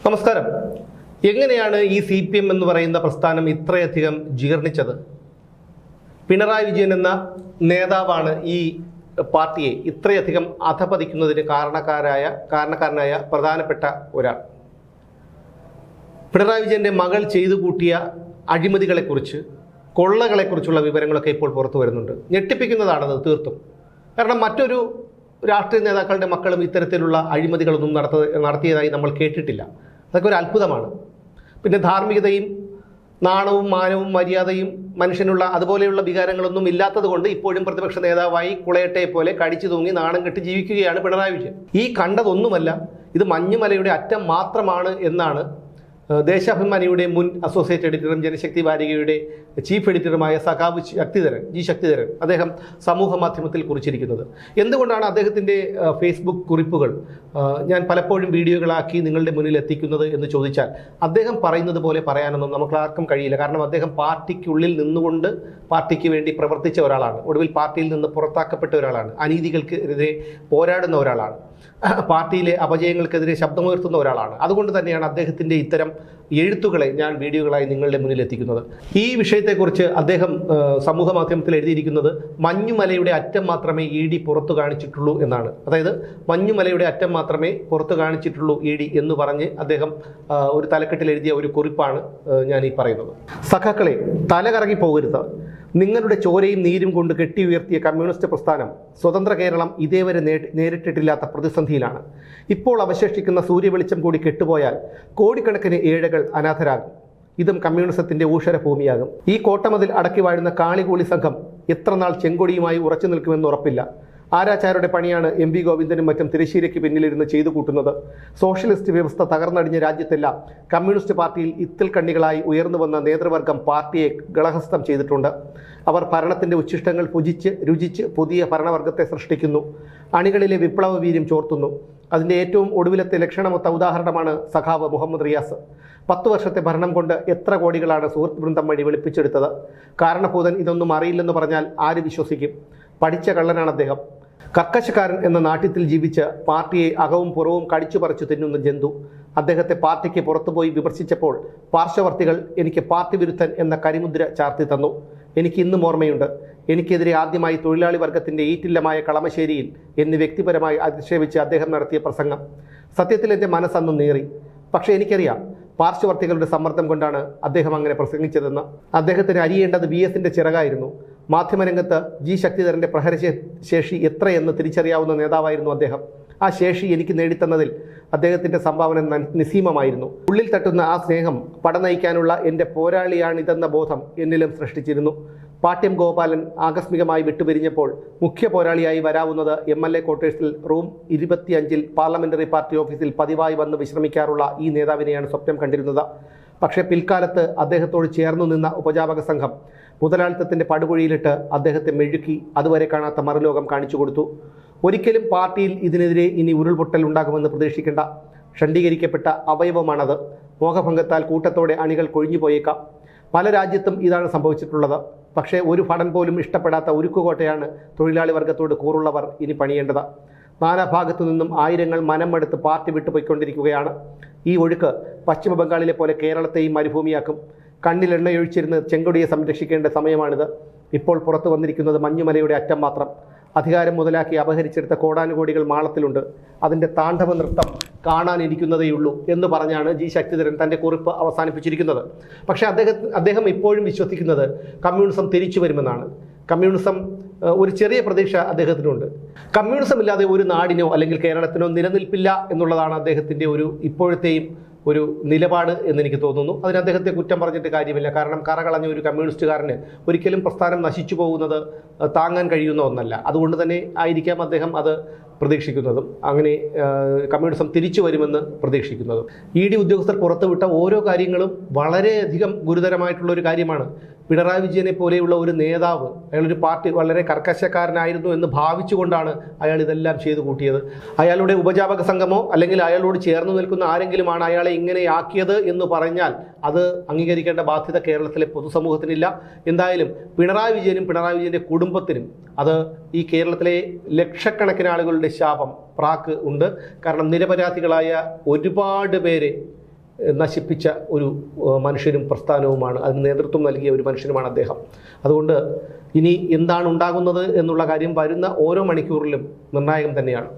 നമസ്കാരം. എങ്ങനെയാണ് ഈ CPM എന്ന് പറയുന്ന പ്രസ്ഥാനം ഇത്രയധികം ജീർണിച്ചത്? പിണറായി വിജയൻ എന്ന നേതാവാണ് ഈ പാർട്ടിയെ ഇത്രയധികം അധപതിക്കുന്നതിന് കാരണക്കാരനായ പ്രധാനപ്പെട്ട ഒരാൾ. പിണറായി വിജയൻ്റെ മകൾ ചെയ്തു കൂട്ടിയ അഴിമതികളെക്കുറിച്ച്, കൊള്ളകളെക്കുറിച്ചുള്ള വിവരങ്ങളൊക്കെ ഇപ്പോൾ പുറത്തു വരുന്നുണ്ട്. ഞെട്ടിപ്പിക്കുന്നതാണത് തീർത്തും. കാരണം മറ്റൊരു രാഷ്ട്രീയ നേതാക്കളുടെ മക്കളും ഇത്തരത്തിലുള്ള അഴിമതികളൊന്നും നടത്തിയതായി നമ്മൾ കേട്ടിട്ടില്ല. അതൊക്കെ ഒരു അത്ഭുതമാണ്. പിന്നെ ധാർമ്മികതയും നാണവും മാനവും മര്യാദയും മനുഷ്യനുള്ള അതുപോലെയുള്ള വികാരങ്ങളൊന്നും ഇല്ലാത്തത് കൊണ്ട് ഇപ്പോഴും പ്രതിപക്ഷ നേതാവായി കുളയട്ടെ പോലെ കടിച്ചു തൂങ്ങി നാണം കെട്ടി ജീവിക്കുകയാണ് പിണറായി വിജയൻ. ഈ കണ്ടതൊന്നുമല്ല, ഇത് മഞ്ഞുമലയുടെ അറ്റം മാത്രമാണ് എന്നാണ് ദേശാഭിമാനിയുടെ മുൻ അസോസിയേറ്റ് എഡിറ്ററും ജനശക്തി വാരികയുടെ ചീഫ് എഡിറ്ററുമായ സഖാവ് ശക്തിധരൻ അദ്ദേഹം സമൂഹ മാധ്യമത്തിൽ കുറിച്ചിരിക്കുന്നത്. എന്തുകൊണ്ടാണ് അദ്ദേഹത്തിൻ്റെ ഫേസ്ബുക്ക് കുറിപ്പുകൾ ഞാൻ പലപ്പോഴും വീഡിയോകളാക്കി നിങ്ങളുടെ മുന്നിൽ എത്തിക്കുന്നത് എന്ന് ചോദിച്ചാൽ, അദ്ദേഹം പറയുന്നത് പോലെ പറയാനൊന്നും നമുക്ക് ആർക്കും കഴിയില്ല. കാരണം അദ്ദേഹം പാർട്ടിക്കുള്ളിൽ നിന്നുകൊണ്ട് പാർട്ടിക്ക് വേണ്ടി പ്രവർത്തിച്ച ഒരാളാണ്. ഒടുവിൽ പാർട്ടിയിൽ നിന്ന് പുറത്താക്കപ്പെട്ട ഒരാളാണ്. അനീതികൾക്കെതിരെ പോരാടുന്ന ഒരാളാണ്. പാർട്ടിയിലെ അപജയങ്ങൾക്കെതിരെ ശബ്ദമുയർത്തുന്ന ഒരാളാണ്. അതുകൊണ്ട് തന്നെയാണ് അദ്ദേഹത്തിൻ്റെ ഇത്തരം എഴുത്തുകളെ ഞാൻ വീഡിയോകളായി നിങ്ങളുടെ മുന്നിൽ എത്തിക്കുന്നത്. ഈ വിഷയത്തെക്കുറിച്ച് അദ്ദേഹം സമൂഹ മാധ്യമത്തിൽ എഴുതിയിരിക്കുന്നത് മഞ്ഞുമലയുടെ അറ്റം മാത്രമേ ED പുറത്തു കാണിച്ചിട്ടുള്ളൂ എന്നാണ്. അതായത് മഞ്ഞുമലയുടെ അറ്റം മാത്രമേ പുറത്തു കാണിച്ചിട്ടുള്ളൂ ED എന്ന് പറഞ്ഞ് അദ്ദേഹം ഒരു തലക്കെട്ടിൽ എഴുതിയ ഒരു കുറിപ്പാണ് ഞാൻ ഈ പറയുന്നത്. സഖാക്കളെ, തലകറങ്ങി പോകരുത്. നിങ്ങളുടെ ചോരയും നീരും കൊണ്ട് കെട്ടി ഉയർത്തിയ കമ്മ്യൂണിസ്റ്റ് പ്രസ്ഥാനം സ്വതന്ത്ര കേരളം ഇതേവരെ നേരിട്ടിട്ടില്ലാത്ത പ്രതിസന്ധിയിലാണ്. ഇപ്പോൾ അവശേഷിക്കുന്ന സൂര്യവെളിച്ചം കൂടി കെട്ടുപോയാൽ കോടിക്കണക്കിന് ഏഴകൾ അനാഥരാകും. ഇതും കമ്മ്യൂണിസത്തിന്റെ ഊഷരഭൂമിയാകും. ഈ കോട്ടമതിൽ അടക്കി വാഴുന്ന കാളികൂളി സംഘം എത്ര നാൾ ചെങ്കൊടിയുമായി ഉറച്ചു നിൽക്കുമെന്ന് ഉറപ്പില്ല. ആരാച്ചാരുടെ പണിയാണ് MV ഗോവിന്ദനും മറ്റും തിരശ്ശീലയ്ക്ക് പിന്നിലിരുന്ന് ചെയ്തു കൂട്ടുന്നത്. സോഷ്യലിസ്റ്റ് വ്യവസ്ഥ തകർന്നടിഞ്ഞ രാജ്യത്തെല്ലാം കമ്മ്യൂണിസ്റ്റ് പാർട്ടിയിൽ ഇത്തിൽ കണ്ണികളായി ഉയർന്നു വന്ന നേതൃവർഗം പാർട്ടിയെ ഗളഹസ്തം ചെയ്തിട്ടുണ്ട്. അവർ ഭരണത്തിൻ്റെ ഉച്ഛിഷ്ടങ്ങൾ രുചിച്ച് പുതിയ ഭരണവർഗത്തെ സൃഷ്ടിക്കുന്നു. അണികളിലെ വിപ്ലവ വീര്യം ചോർത്തുന്നു. അതിൻ്റെ ഏറ്റവും ഒടുവിലത്തെ ലക്ഷണമൊത്ത ഉദാഹരണമാണ് സഖാവ് മുഹമ്മദ് റിയാസ്. 10 വർഷത്തെ ഭരണം കൊണ്ട് എത്ര കോടികളാണ് സുഹൃത്ത് വൃന്ദം വഴി വെളുപ്പിച്ചെടുത്തത്. കാരണഭൂതൻ ഇതൊന്നും അറിയില്ലെന്ന് പറഞ്ഞാൽ ആര് വിശ്വസിക്കും? പഠിച്ച കള്ളനാണ് അദ്ദേഹം. കർക്കശക്കാരൻ എന്ന നാട്യത്തിൽ ജീവിച്ച് പാർട്ടിയെ അകവും പുറവും കടിച്ചു പറിച്ചു തിന്നുന്ന ജന്തു. അദ്ദേഹത്തെ പാർട്ടിക്ക് പുറത്തുപോയി വിമർശിച്ചപ്പോൾ പാർശ്വവർത്തികൾ എനിക്ക് പാർട്ടി വിരുദ്ധൻ എന്ന കരിമുദ്ര ചാർത്തി തന്നു. എനിക്ക് ഇന്നും ഓർമ്മയുണ്ട്. എനിക്കെതിരെ ആദ്യമായി തൊഴിലാളി വർഗത്തിൻ്റെ ഈറ്റില്ലമായ കളമശ്ശേരിയിൽ എന്നെ വ്യക്തിപരമായി അധിക്ഷേപിച്ച് അദ്ദേഹം നടത്തിയ പ്രസംഗം. സത്യത്തിൽ എൻ്റെ മനസ്സന്ന് നീറി. പക്ഷേ എനിക്കറിയാം, പാർശ്വവർത്തികളുടെ സമ്മർദ്ദം കൊണ്ടാണ് അദ്ദേഹം അങ്ങനെ പ്രസംഗിച്ചതെന്ന്. അദ്ദേഹത്തിന് അരിയേണ്ടത് VS-ന്റെ ചിറകായിരുന്നു. മാധ്യമരംഗത്ത് ശക്തിധരൻ്റെ പ്രഹരശേഷി എത്രയെന്ന് തിരിച്ചറിയാവുന്ന നേതാവായിരുന്നു അദ്ദേഹം. ആ ശേഷി എനിക്ക് നേടിത്തന്നതിൽ അദ്ദേഹത്തിൻ്റെ സംഭാവന നിസ്സീമമായിരുന്നു. ഉള്ളിൽ തട്ടുന്ന ആ സ്നേഹം പടനയിക്കാനുള്ള എൻ്റെ പോരാളിയാണിതെന്ന ബോധം എന്നിലും സൃഷ്ടിച്ചിരുന്നു. പാട്യം ഗോപാലൻ ആകസ്മികമായി വിട്ടുപിരിഞ്ഞപ്പോൾ മുഖ്യ പോരാളിയായി വരാവുന്നത് MLA ക്വാർട്ടേഴ്സിൽ റൂം 25 പാർലമെന്ററി പാർട്ടി ഓഫീസിൽ പതിവായി വന്ന് വിശ്രമിക്കാറുള്ള ഈ നേതാവിനെയാണ് സ്വപ്നം കണ്ടിരുന്നത്. പക്ഷേ പിൽക്കാലത്ത് അദ്ദേഹത്തോട് ചേർന്നു നിന്ന ഉപജാപക സംഘം മുതലാളിത്തത്തിൻ്റെ പടുകുഴിയിലിട്ട് അദ്ദേഹത്തെ മെഴുക്കി അതുവരെ കാണാത്ത മറുലോകം കാണിച്ചു കൊടുത്തു. ഒരിക്കലും പാർട്ടിയിൽ ഇതിനെതിരെ ഇനി ഉരുൾപൊട്ടൽ ഉണ്ടാകുമെന്ന് പ്രതീക്ഷിക്കേണ്ട. ഷണ്ഡീകരിക്കപ്പെട്ട അവയവമാണത്. മോഹഭംഗത്താൽ കൂട്ടത്തോടെ അണികൾ കൊഴിഞ്ഞു പോയേക്കാം. പല രാജ്യത്തും ഇതാണ് സംഭവിച്ചിട്ടുള്ളത്. പക്ഷേ ഒരു ഭടൻ പോലും ഇഷ്ടപ്പെടാത്ത ഉരുക്കുകോട്ടയാണ് തൊഴിലാളി വർഗത്തോട് കൂറുള്ളവർ ഇനി പണിയേണ്ടത്. നാനാഭാഗത്തു നിന്നും ആയിരങ്ങൾ മനമെടുത്ത് പാർട്ടി വിട്ടുപോയിക്കൊണ്ടിരിക്കുകയാണ്. ഈ ഒഴുക്ക് പശ്ചിമ ബംഗാളിലെ പോലെ കേരളത്തെയും മരുഭൂമിയാക്കും. കണ്ണിൽ എണ്ണയൊഴിച്ചിരുന്ന് ചെങ്കൊടിയെ സംരക്ഷിക്കേണ്ട സമയമാണിത്. ഇപ്പോൾ പുറത്തു വന്നിരിക്കുന്നത് മഞ്ഞുമലയുടെ അറ്റം മാത്രം. അധികാരം മുതലാക്കി അപഹരിച്ചെടുത്ത കോടാനുകോടികൾ മാളത്തിലുണ്ട്. അതിൻ്റെ താണ്ഡവ നൃത്തം കാണാനിരിക്കുന്നതേയുള്ളൂ എന്ന് പറഞ്ഞാണ് ശക്തിധരൻ തൻ്റെ കുറിപ്പ് അവസാനിപ്പിച്ചിരിക്കുന്നത്. പക്ഷേ അദ്ദേഹം ഇപ്പോഴും വിശ്വസിക്കുന്നത് കമ്മ്യൂണിസം തിരിച്ചു വരുമെന്നാണ്. കമ്മ്യൂണിസം ഒരു ചെറിയ പ്രതീക്ഷ അദ്ദേഹത്തിനുണ്ട്. കമ്മ്യൂണിസം ഇല്ലാതെ ഒരു നാടിനോ അല്ലെങ്കിൽ കേരളത്തിനോ നിലനിൽപ്പില്ല എന്നുള്ളതാണ് അദ്ദേഹത്തിൻ്റെ ഇപ്പോഴത്തെയും ഒരു നിലപാട് എന്നെനിക്ക് തോന്നുന്നു. അതിന് അദ്ദേഹത്തെ കുറ്റം പറഞ്ഞിട്ട് കാര്യമില്ല. കാരണം കറകളഞ്ഞ ഒരു കമ്മ്യൂണിസ്റ്റുകാരന് ഒരിക്കലും പ്രസ്ഥാനം നശിച്ചു പോകുന്നത് താങ്ങാൻ കഴിയുന്ന ഒന്നല്ല. അതുകൊണ്ട് തന്നെ ആയിരിക്കാം അദ്ദേഹം അത് പ്രതീക്ഷിക്കുന്നതും അങ്ങനെ കമ്മ്യൂണിസം തിരിച്ചു വരുമെന്ന് പ്രതീക്ഷിക്കുന്നതും. ED ഉദ്യോഗസ്ഥർ പുറത്തുവിട്ട ഓരോ കാര്യങ്ങളും വളരെയധികം ഗുരുതരമായിട്ടുള്ളൊരു കാര്യമാണ്. പിണറായി വിജയനെ പോലെയുള്ള ഒരു നേതാവ്, അയാളൊരു പാർട്ടി വളരെ കർക്കശക്കാരനായിരുന്നു എന്ന് ഭാവിച്ചുകൊണ്ടാണ് അയാൾ ഇതെല്ലാം ചെയ്തു കൂട്ടിയത്. അയാളുടെ ഉപജാപക സംഘമോ അല്ലെങ്കിൽ അയാളോട് ചേർന്ന് നിൽക്കുന്ന ആരെങ്കിലുമാണ് അയാളെ ഇങ്ങനെയാക്കിയത് എന്ന് പറഞ്ഞാൽ അത് അംഗീകരിക്കേണ്ട ബാധ്യത കേരളത്തിലെ പൊതുസമൂഹത്തിനില്ല. എന്തായാലും പിണറായി വിജയനും പിണറായി വിജയൻ്റെ കുടുംബത്തിനും അത് ഈ കേരളത്തിലെ ലക്ഷക്കണക്കിന് ആളുകളുടെ ശാപം പ്രാക്ക് ഉണ്ട്. കാരണം നിരപരാധികളായ ഒരുപാട് പേരെ നശിപ്പിച്ച ഒരു മനുഷ്യനും പ്രസ്ഥാനവുമാണ്, അതിന് നേതൃത്വം നൽകിയ ഒരു മനുഷ്യനുമാണ് അദ്ദേഹം. അതുകൊണ്ട് ഇനി എന്താണ് ഉണ്ടാകുന്നത് എന്നുള്ള കാര്യം വരുന്ന ഓരോ മണിക്കൂറിലും നിർണായകം തന്നെയാണ്.